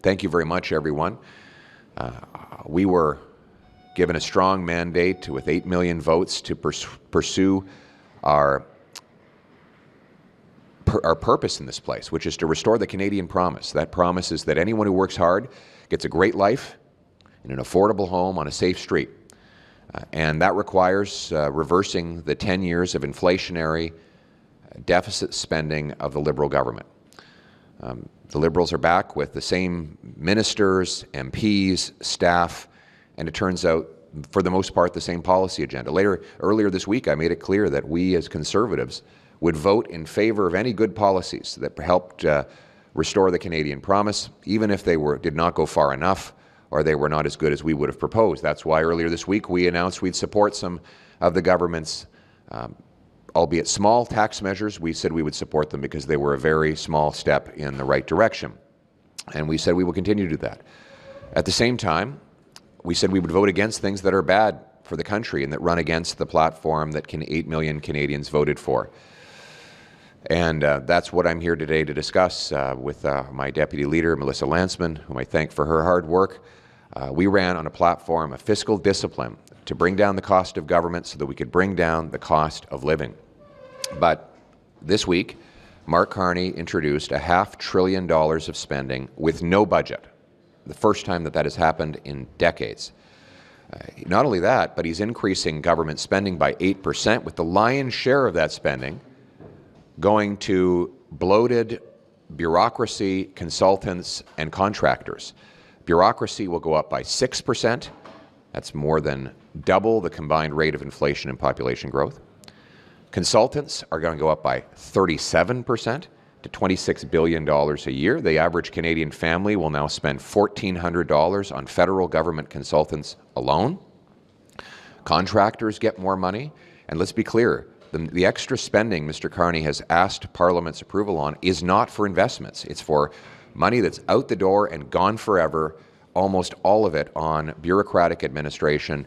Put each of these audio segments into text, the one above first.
Thank you very much, everyone. We were given a strong mandate with 8 million votes to pursue our purpose in this place, which is to restore the Canadian promise. That promise is that anyone who works hard gets a great life in an affordable home on a safe street. And that requires reversing the 10 years of inflationary deficit spending of the Liberal government. The Liberals are back with the same ministers, MPs, staff, and it turns out, for the most part, the same policy agenda. Earlier this week, I made it clear that we as Conservatives would vote in favour of any good policies that helped restore the Canadian promise, even if they did not go far enough or they were not as good as we would have proposed. That's why earlier this week we announced we'd support some of the government's albeit small tax measures. We said we would support them because they were a very small step in the right direction. And we said we will continue to do that. At the same time, we said we would vote against things that are bad for the country and that run against the platform that 8 million Canadians voted for. And that's what I'm here today to discuss with my Deputy Leader, Melissa Lantsman, whom I thank for her hard work. We ran on a platform of fiscal discipline to bring down the cost of government so that we could bring down the cost of living. But this week, Mark Carney introduced $500 billion of spending with no budget, the first time that has happened in decades. Not only that, but he's increasing government spending by 8%, with the lion's share of that spending going to bloated bureaucracy, consultants, and contractors. Bureaucracy will go up by 6%. That's more than double the combined rate of inflation and population growth. Consultants are going to go up by 37% to $26 billion a year. The average Canadian family will now spend $1,400 on federal government consultants alone. Contractors get more money. And let's be clear, the extra spending Mr. Carney has asked Parliament's approval on is not for investments. It's for money that's out the door and gone forever, almost all of it on bureaucratic administration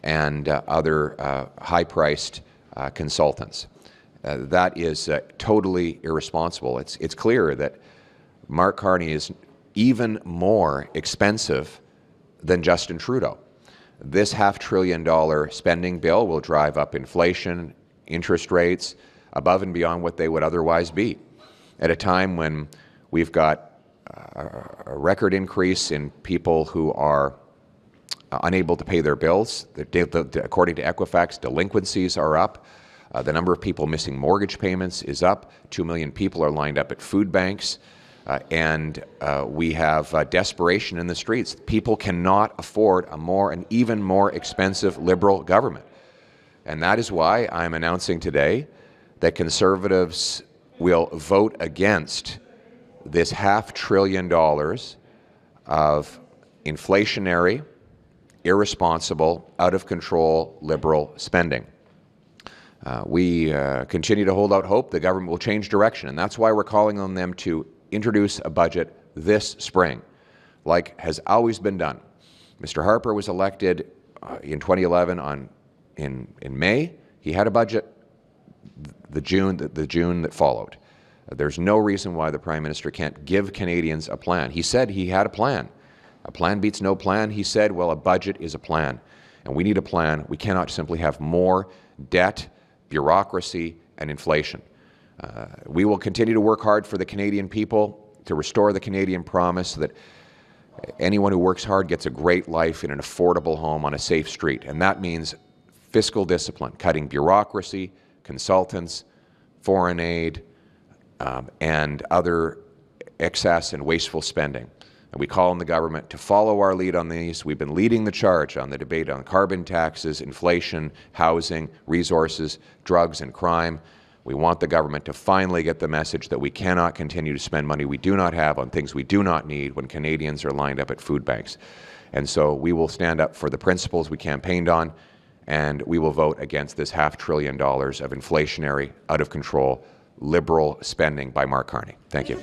and other high-priced consultants. That is totally irresponsible. It's clear that Mark Carney is even more expensive than Justin Trudeau. This $500 billion spending bill will drive up inflation, interest rates, above and beyond what they would otherwise be, at a time when we've got a record increase in people who are unable to pay their bills. According to Equifax, delinquencies are up. The number of people missing mortgage payments is up. 2 million people are lined up at food banks. And we have desperation in the streets. People cannot afford an even more expensive Liberal government. And that is why I'm announcing today that Conservatives will vote against this $500 billion of inflationary, irresponsible, out-of-control Liberal spending. We continue to hold out hope the government will change direction, and that's why we're calling on them to introduce a budget this spring, like has always been done. Mr. Harper was elected in 2011 in May. He had a budget the June that followed. There's no reason why the Prime Minister can't give Canadians a plan. He said he had a plan. A plan beats no plan. He said, well, a budget is a plan, and we need a plan. We cannot simply have more debt, bureaucracy, and inflation. We will continue to work hard for the Canadian people to restore the Canadian promise so that anyone who works hard gets a great life in an affordable home on a safe street, and that means fiscal discipline, cutting bureaucracy, consultants, foreign aid, and other excess and wasteful spending. And we call on the government to follow our lead on these. We've been leading the charge on the debate on carbon taxes, inflation, housing, resources, drugs, and crime. We want the government to finally get the message that we cannot continue to spend money we do not have on things we do not need when Canadians are lined up at food banks. And so we will stand up for the principles we campaigned on, and we will vote against this $500 billion of inflationary, out-of-control, Liberal spending by Mark Carney. Thank you.